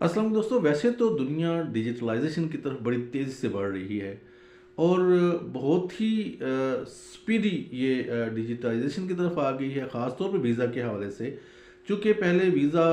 अस्सलाम दोस्तों, वैसे तो दुनिया डिजिटलाइजेशन की तरफ बड़ी तेज़ी से बढ़ रही है और बहुत ही स्पीडी ये डिजिटलाइजेशन की तरफ आ गई है, ख़ास तौर पे वीज़ा के हवाले से। चूँकि पहले वीज़ा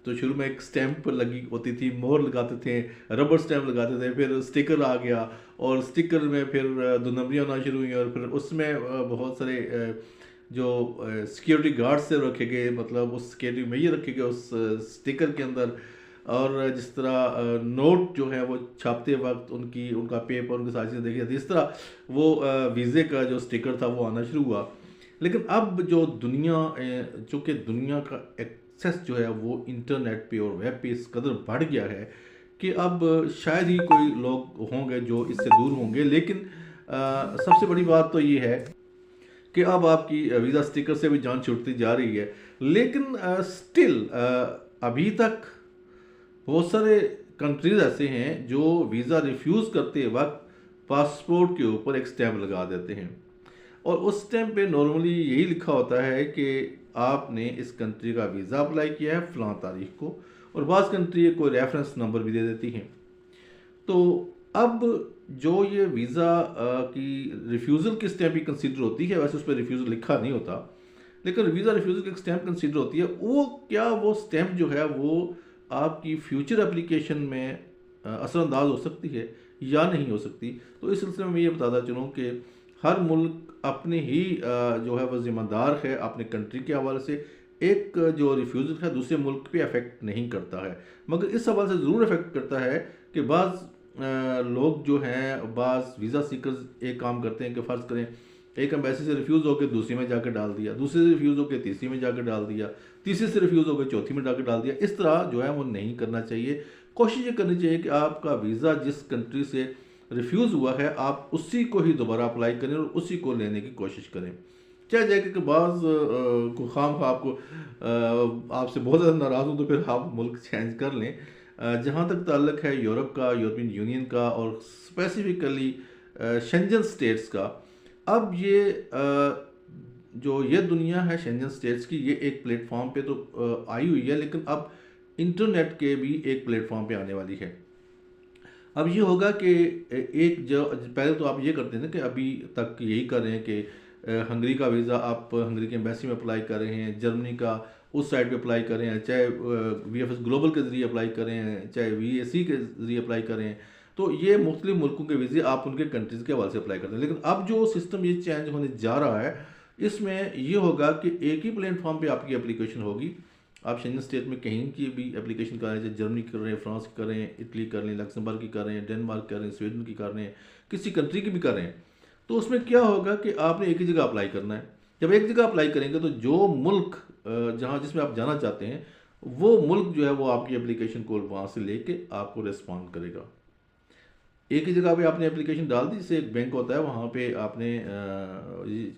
तो शुरू में एक स्टैंप लगी होती थी, मोहर लगाते थे, रबर स्टैंप लगाते थे, फिर स्टिकर आ गया और स्टिकर में फिर दो नंबरियाँ आना शुरू हुई और फिर उसमें बहुत सारे जो सिक्योरिटी गार्ड्स थे रखे गए, मतलब उस सिक्योरिटी में ये रखे गए उस स्टिकर के अंदर। और जिस तरह नोट जो है वो छापते वक्त उनकी उनका पेपर उनकी सारी चीज़ें देखी जाती, इस तरह वो वीज़े का जो स्टिकर था वो आना शुरू हुआ। लेकिन अब जो दुनिया चूँकि दुनिया का एक्सेस जो है वो इंटरनेट पे और वेब पे इस कदर बढ़ गया है कि अब शायद ही कोई लोग होंगे जो इससे दूर होंगे। लेकिन सबसे बड़ी बात तो ये है कि अब आपकी वीज़ा स्टिकर से भी जान छूटती जा रही है। लेकिन स्टिल अभी तक बहुत सारे कंट्रीज ऐसे हैं जो वीज़ा रिफ्यूज़ करते वक्त पासपोर्ट के ऊपर एक स्टैम्प लगा देते हैं और उस स्टैम्प पे नॉर्मली यही लिखा होता है कि आपने इस कंट्री का वीज़ा अप्लाई किया है फ़लाँ तारीख को, और बाज़ कंट्री कोई रेफरेंस नंबर भी दे देती हैं। तो अब जो ये वीज़ा की रिफ्यूज़ल की स्टैम्प ही कंसीडर होती है, वैसे उस पर रिफ्यूज़ल लिखा नहीं होता, लेकिन वीज़ा रिफ्यूज़ल की स्टैम्प कंसीडर होती है। वो क्या वो स्टैम्प जो है वो आपकी फ्यूचर एप्लीकेशन में असरअंदाज हो सकती है या नहीं हो सकती। तो इस सिलसिले में मैं ये बताता चलूँ कि हर मुल्क अपने ही जो है वह ज़िम्मेदार है अपने कंट्री के हवाले से। एक जो रिफ्यूज़ल है दूसरे मुल्क पे अफेक्ट नहीं करता है, मगर इस हवाले से ज़रूर अफेक्ट करता है कि बाज़ लोग जो हैं, बाज़ वीज़ा सीकर्स एक काम करते हैं कि फ़र्ज़ करें एक एम्बेसी से रिफ्यूज़ होकर दूसरी में जाकर डाल दिया, दूसरे से रिफ्यूज़ होकर तीसरी में जाकर डाल दिया, तीसरे से रिफ्यूज़ होकर चौथी में जाकर डाल दिया। इस तरह जो है वो नहीं करना चाहिए। कोशिश ये करनी चाहिए कि आपका वीज़ा जिस कंट्री से रिफ्यूज़ हुआ है आप उसी को ही दोबारा अप्लाई करें और उसी को लेने की कोशिश करें। चाहे जाए कि बाज़ को खाम खा आपको आपसे बहुत ज़्यादा नाराज़ हो तो फिर आप मुल्क चेंज कर लें। जहाँ तक ताल्लुक़ है यूरोप का, यूरोपियन यूनियन का और स्पेसिफिकली शेंजन स्टेट्स का, अब ये जो ये दुनिया है शेंजन स्टेट्स की, ये एक प्लेटफॉर्म पे तो आई हुई है, लेकिन अब इंटरनेट के भी एक प्लेटफॉर्म पे आने वाली है। अब ये होगा कि एक जो पहले तो आप ये करते हैं ना कि अभी तक यही कर रहे हैं कि हंगरी का वीज़ा आप हंगरी के एम्बेसी में अप्लाई कर रहे हैं, जर्मनी का उस साइड पे अप्लाई कर रहे हैं, चाहे VFS ग्लोबल के ज़रिए अप्लाई कर रहे हैं, चाहे VAC के ज़रिए अप्लाई कर रहे हैं। तो ये मुख्तलिफ मुल्कों के वीज़े आप उनके कंट्रीज़ के हवाले से अप्लाई करते हैं। लेकिन अब जो सिस्टम ये चेंज होने जा रहा है, इसमें ये होगा कि एक ही प्लेटफॉर्म पे आपकी एप्लीकेशन होगी। आप शेंजन स्टेट में कहीं की भी एप्लीकेशन कर रहे हैं, जैसे जर्मनी कर रहे हैं, फ्रांस की कर रहे हैं, इटली कर रहे हैं, लक्समबर्ग की कर रहे हैं, डेनमार्क कर रहे हैं, स्वीडन की कर रहे हैं, किसी कंट्री की भी कर रहे हैं, तो उसमें क्या होगा कि आपने एक ही जगह अप्लाई करना है। जब एक जगह अप्लाई करेंगे तो जो मुल्क जहाँ जिसमें आप जाना चाहते हैं वो मुल्क जो है वो आपकी एप्लीकेशन को वहाँ से लेके आपको रिस्पॉन्ड करेगा। एक ही जगह पे आपने एप्लीकेशन डाल दी, जैसे एक बैंक होता है वहाँ पे आपने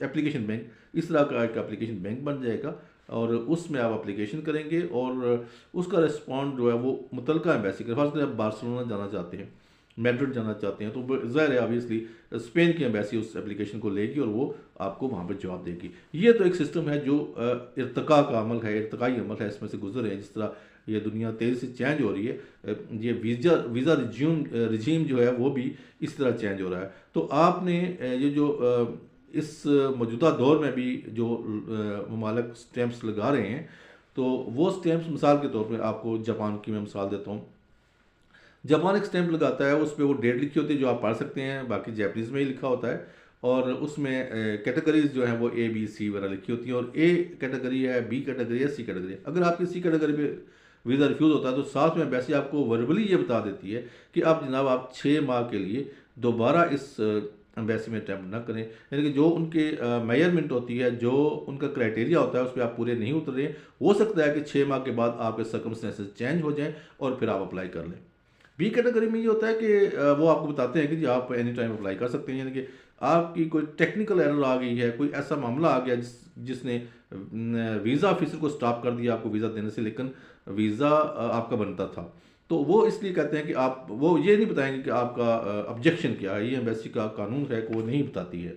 एप्लीकेशन बैंक, इस तरह का एक एप्लीकेशन बैंक बन जाएगा और उसमें आप एप्लीकेशन करेंगे और उसका रिस्पॉन्ड जो है वो मुतलका एम्बेसी के, खासकर आप बार्सिलोना जाना चाहते हैं, मैड्रिड जाना चाहते हैं, तो ज़ाहिर है ऑब्वियसली स्पेन की एम्बेसी उस एप्लीकेशन को लेगी और वो आपको वहाँ पर जवाब देगी। ये तो एक सिस्टम है जो इर्तका का अमल है, इर्तकाई अमल है, इसमें से गुजर है। जिस तरह ये दुनिया तेज़ी से चेंज हो रही है, ये वीज़ा रिजीम जो है वो भी इस तरह चेंज हो रहा है। तो आपने ये जो इस मौजूदा दौर में भी जो ममालिक स्टैम्प्स लगा रहे हैं, तो वो स्टैम्प्स मिसाल के तौर पर आपको जापान की मैं मिसाल देता हूँ। जापान एक स्टैंप लगाता है, उस पर वो डेट लिखी होती है जो आप पढ़ सकते हैं, बाकी जैपनीज़ में ही लिखा होता है, और उसमें कैटेगरीज जो हैं वो A B C वगैरह लिखी होती हैं, और A कैटेगरी है, B कैटेगरी है, C कैटेगरी है। अगर आपकी C कैटेगरी पे वीज़ा रिफ्यूज़ होता है तो साथ में वैसे आपको वर्बली ये बता देती है कि अब जनाब आप 6 माह के लिए दोबारा इस एम्बेसी में अटैम्प्ट ना करें। यानी कि जो उनके मेजरमेंट होती है, जो उनका क्राइटेरिया होता है, उस पर आप पूरे नहीं उतर रहे, हो सकता है कि 6 माह के बाद आपके सर्कमस्टेंसेस चेंज हो जाएँ और फिर आप अप्लाई कर लें। बी कैटेगरी में ये होता है कि वो आपको बताते हैं कि जी आप एनी टाइम अप्लाई कर सकते हैं। यानी कि आपकी कोई टेक्निकल एरर आ गई है, कोई ऐसा मामला आ गया जिसने वीज़ा ऑफिसर को स्टॉप कर दिया आपको वीज़ा देने से, लेकिन वीज़ा आपका बनता था, तो वो इसलिए कहते हैं कि आप वो ये नहीं बताएंगे कि आपका ऑब्जेक्शन क्या है। ये एम्बेसी का कानून है कि वो नहीं बताती है,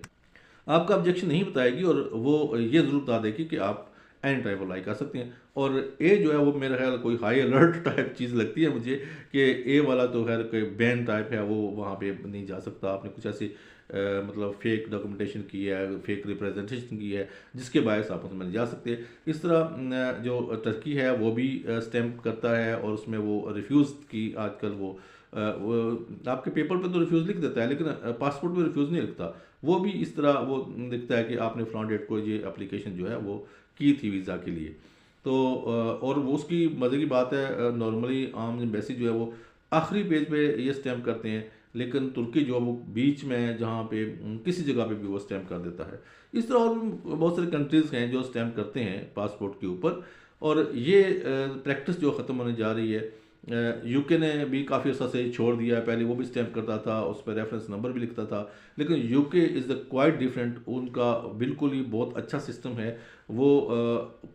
आपका ऑब्जेक्शन नहीं बताएगी, और वो ये ज़रूर बता देगी कि आप एनी टाइम अप्लाई कर सकते हैं। और ए जो है वो मेरा ख्याल कोई हाई अलर्ट टाइप चीज़ लगती है मुझे कि ए वाला तो खैर कोई बैन टाइप है, वो वहाँ पे नहीं जा सकता। आपने कुछ ऐसी मतलब फेक डॉक्यूमेंटेशन की है, फेक रिप्रेजेंटेशन की है, जिसके बायस आप उसमें नहीं जा सकते। इस तरह जो टर्की है वो भी स्टैम्प करता है और उसमें वो रिफ्यूज़ की आजकल वो आपके पेपर पे तो रिफ्यूज़ लिख देता है, लेकिन पासपोर्ट में रिफ्यूज़ नहीं लिखता। वो भी इस तरह वो लिखता है कि आपने फलां डेट को ये एप्लीकेशन जो है वो की थी वीज़ा के लिए। तो और वो उसकी मज़े की बात है, नॉर्मली आम एम्बेसी जो है वो आखिरी पेज पे ये स्टैम्प करते हैं, लेकिन तुर्की जो है वो बीच में जहाँ पे किसी जगह पे भी वो स्टैम्प कर देता है। इस तरह और भी बहुत सारे कंट्रीज़ हैं जो स्टैम्प करते हैं पासपोर्ट के ऊपर, और ये प्रैक्टिस जो ख़त्म होने जा रही है। यूके ने भी काफ़ी अर्सा से छोड़ दिया है, पहले वो भी स्टैम्प करता था, उस पर रेफरेंस नंबर भी लिखता था, लेकिन UK is the quite different. उनका बिल्कुल ही बहुत अच्छा सिस्टम है। वो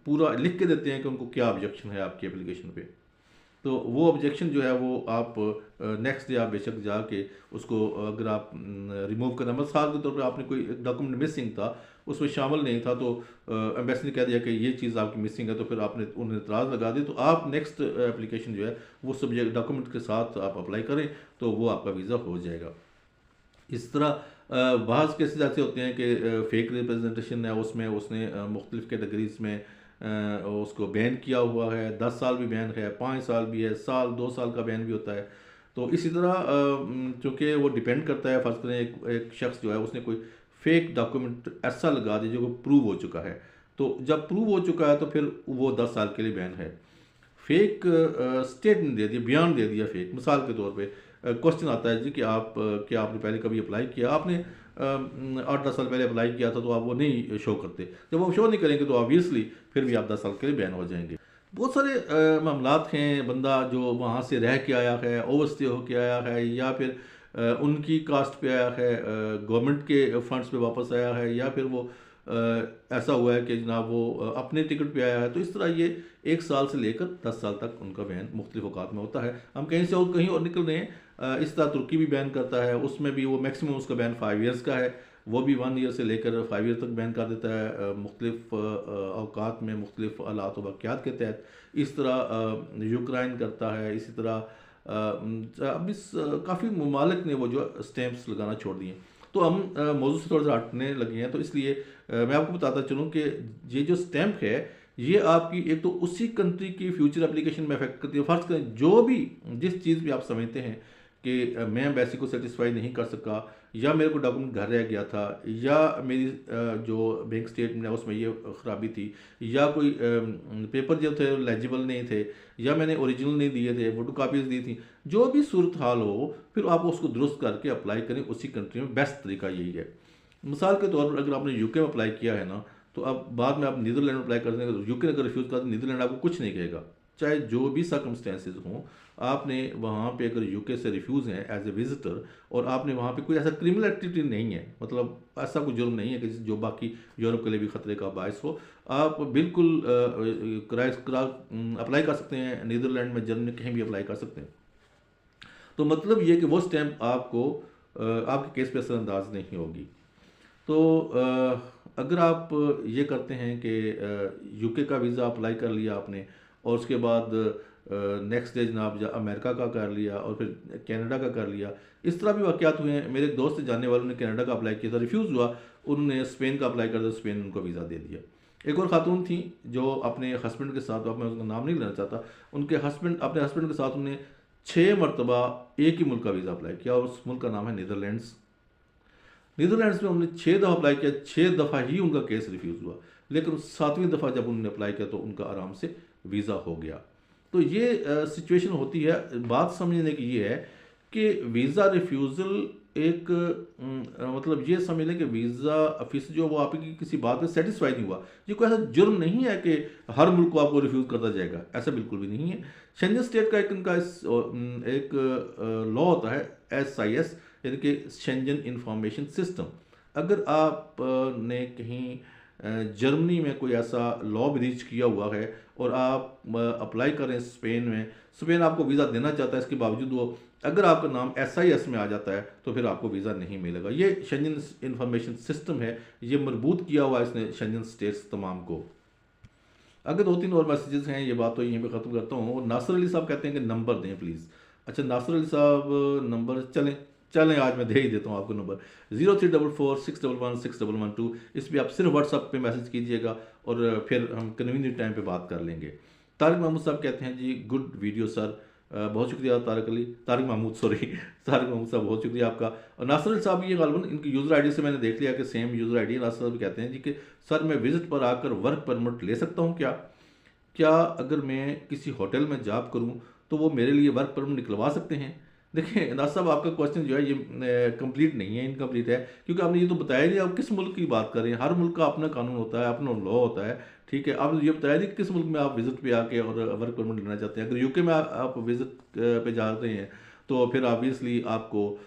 पूरा लिख के देते हैं कि उनको क्या ऑब्जेक्शन है आपकी एप्लीकेशन पे। तो वो ऑब्जेक्शन जो है वो आप नेक्स्ट डे आप बेशक जाके उसको अगर आप रिमूव करना, मिसाल के तौर पे आपने कोई डॉक्यूमेंट मिसिंग था, उसमें शामिल नहीं था, तो एम्बेसी ने कह दिया कि ये चीज़ आपकी मिसिंग है, तो फिर आपने उन्हें इतराज़ लगा दी, तो आप नेक्स्ट एप्लीकेशन जो है वो सब्जेक्ट डॉक्यूमेंट के साथ आप अप्लाई करें तो वो आपका वीज़ा हो जाएगा। इस तरह बाज़ केसेस ऐसे होते हैं कि फेक रिप्रेजेंटेशन है, उसमें उसने मुख्तलिफ़ कैटेगरीज में उसको बैन किया हुआ है। 10 साल भी बैन है, 5 साल भी है, साल 2 साल का बैन भी होता है। तो इसी तरह चूँकि वो डिपेंड करता है, फ़र्ज़ करें एक शख्स जो है उसने कोई फेक डॉक्यूमेंट ऐसा लगा दिया जो प्रूव हो चुका है, तो जब प्रूव हो चुका है तो फिर वो 10 साल के लिए बैन है। फेक स्टेटमेंट दे दिया, बयान दे दिया फेक, मिसाल के तौर पे क्वेश्चन आता है जी कि आप क्या आपने पहले कभी अप्लाई किया, आपने 8-10 साल पहले अप्लाई किया था, तो आप वो नहीं शो करते। जब आप शो नहीं करेंगे तो ऑब्वियसली फिर भी आप 10 साल के लिए बैन हो जाएंगे। बहुत सारे मामलात हैं, बंदा जो वहाँ से रह के आया है, ओवरस्टे होके आया है, या फिर उनकी कास्ट पे आया है, गवर्नमेंट के फंड्स पे वापस आया है, या फिर वो ऐसा हुआ है कि जनाब वो अपने टिकट पे आया है। तो इस तरह ये 1 साल से लेकर 10 साल तक उनका बैन मुख्तलिफ औकात में होता है। हम कहीं से और कहीं और निकल रहे हैं, इस तरह तुर्की भी बैन करता है, उसमें भी वो मैक्सिमम उसका बैन 5 ईयर्स का है, वो भी 1 ईयर से लेकर 5 ईयर तक बैन कर देता है मुख्तलिफ औकात में, मुख्तलिफ हालात व वाक़यात के तहत। इस तरह यूक्रेन करता है, इसी तरह अब इस काफ़ी ममालिक ने वो जो स्टैंप्स लगाना छोड़ दिए। तो हम मौजू से थोड़ा सा हटने लगे हैं, तो इसलिए मैं आपको बताता चलूँ कि ये जो स्टैंप है ये आपकी एक तो उसी कंट्री की फ्यूचर एप्लीकेशन में अफेक्ट करती है। फ़र्ज़ करें जो भी जिस चीज़ भी आप समझते हैं कि मैं एम्बेसी को सेटिस्फाई नहीं कर सका, या मेरे को डॉक्यूमेंट घर रह गया था, या मेरी जो बैंक स्टेटमेंट है उसमें ये ख़राबी थी, या कोई पेपर जो थे लेजिबल नहीं थे, या मैंने ओरिजिनल नहीं दिए थे, फोटो कापीज़ दी थी, जो भी सूरत हाल हो, फिर आप उसको दुरुस्त करके अप्लाई करें उसी कंट्री में। बेस्ट तरीका यही है। मिसाल के तौर पर अगर आपने यूके में अप्लाई किया है ना, तो अब बाद में आप नीदरलैंड में अप्लाई कर देंगे, तो यूके ने अगर रिफ्यूज़ कर दिया, नीदरलैंड आपको कुछ नहीं कहेगा, चाहे जो भी सर्कमस्टेंसेज हों। आपने वहाँ पे अगर यूके से रिफ्यूज़ हैं एज ए विजिटर, और आपने वहाँ पे कोई ऐसा क्रिमिनल एक्टिविटी नहीं है, मतलब ऐसा कोई जुर्म नहीं है कि जो बाकी यूरोप के लिए भी ख़तरे का बायस हो, आप बिल्कुल अप्लाई कर सकते हैं। नीदरलैंड में, जर्मनी, कहीं भी अप्लाई कर सकते हैं। तो मतलब ये कि वो स्टैम्प आपको आपके केस पे असरअंदाज नहीं होगी। तो अगर आप ये करते हैं कि यूके का वीज़ा अप्लाई कर लिया आपने, और उसके बाद नेक्स्ट डे जनाब अमेरिका का कर लिया, और फिर कनाडा का कर लिया, इस तरह भी वाक़यात हुए हैं। मेरे दोस्त जानने वालों ने कनाडा का अप्लाई किया था, रिफ्यूज़ हुआ, उन्होंने स्पेन का अप्लाई कर दिया, स्पेन उनको वीज़ा दे दिया। एक और ख़ातून थी जो अपने हस्बैंड के साथ, अब मैं उसका नाम नहीं लेना चाहता, उनके हस्बैंड अपने हस्बैंड के साथ उन्हें 6 मरतबा एक ही मुल्क का वीज़ा अप्लाई किया, और उस मुल्क का नाम है नीदरलैंड्स। नीदरलैंड्स में उन्होंने 6 दफ़ा अप्लाई किया, 6 दफ़ा ही उनका केस रिफ्यूज़ हुआ, लेकिन 7वीं दफ़ा जब उन्होंने अप्लाई किया तो उनका आराम से वीज़ा हो गया। तो ये सिचुएशन होती है। बात समझने की ये है कि वीज़ा रिफ्यूज़ल एक मतलब ये समझ लें कि वीज़ा ऑफिस जो वो आपकी किसी बात में सेटिस्फाई नहीं हुआ, ये कोई ऐसा जुर्म नहीं है कि हर मुल्क को आपको रिफ्यूज़ करता जाएगा, ऐसा बिल्कुल भी नहीं है। शेंजन स्टेट का एक इनका एक लॉ होता है SIS, यानी कि शेंजन इंफॉर्मेशन सिस्टम। अगर आप ने कहीं जर्मनी में कोई ऐसा लॉ ब्रीच किया हुआ है और आप अप्लाई करें स्पेन में, स्पेन आपको वीज़ा देना चाहता है, इसके बावजूद वो अगर आपका नाम SIS में आ जाता है तो फिर आपको वीज़ा नहीं मिलेगा। ये शेंजन इंफॉर्मेशन सिस्टम है, ये मरबूत किया हुआ है इसने शेंजन स्टेट्स तमाम को। अगर 2-3 और मैसेजेस हैं, ये बात तो यहीं पे ख़त्म करता हूँ। और नासिर अली साहब कहते हैं कि नंबर दें प्लीज़। अच्छा नासिर अली साहब, नंबर चलें चलें आज मैं दे ही देता हूँ आपको नंबर 034461161112। इस पर आप सिर्फ व्हाट्सअप पे मैसेज कीजिएगा और फिर हम कन्वीनियंट टाइम पे बात कर लेंगे। तारिक महमूद साहब कहते हैं जी गुड वीडियो सर। बहुत शुक्रिया तारिक महमूद सॉरी तारिक महमूद साहब, बहुत शुक्रिया आपका। और नासिर अली साहब, ये गालबन इनकी यूज़र आईडी से मैंने देख लिया कि सेम यूज़र आईडी है। नासिर साहब कहते हैं जी कि सर मैं विज़िट पर आकर वर्क परमिट ले सकता हूँ क्या? क्या अगर मैं किसी होटल में जॉब करूं तो वो मेरे लिए वर्क परमिट निकलवा सकते हैं? देखिए नाज साहब, आपका क्वेश्चन जो है ये कंप्लीट नहीं है, इनकम्प्लीट है, क्योंकि आपने ये तो बताया नहीं आप किस मुल्क की बात कर रहे हैं। हर मुल्क का अपना कानून होता है, अपना लॉ होता है, ठीक है। आपने ये बताया नहीं कि किस मुल्क में आप विजिट पे आके और वर्क परमिट लेना चाहते हैं। अगर यूके में आप विजिट पे जा रहे हैं तो फिर ऑब्वियसली आपको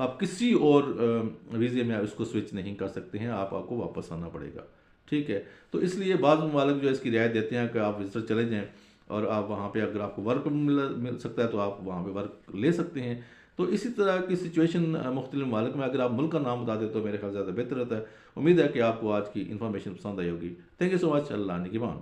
आप किसी और वीज़े में उसको स्विच नहीं कर सकते हैं, आपको वापस आना पड़ेगा, ठीक है। तो इसलिए बाद ममालिक जो है इसकी रियायत देते हैं कि आप विजिटर चले जाएं और आप वहाँ पे अगर आपको वर्क मिल सकता है तो आप वहाँ पे वर्क ले सकते हैं। तो इसी तरह की सिचुएशन मुख्तलिफ ममालिक में, अगर आप मुल्क का नाम बता दें तो मेरे ख्याल ज़्यादा बेहतर रहता है। उम्मीद है कि आपको आज की इन्फॉर्मेशन पसंद आई होगी। Thank you so much. अल्लाह निगहबान।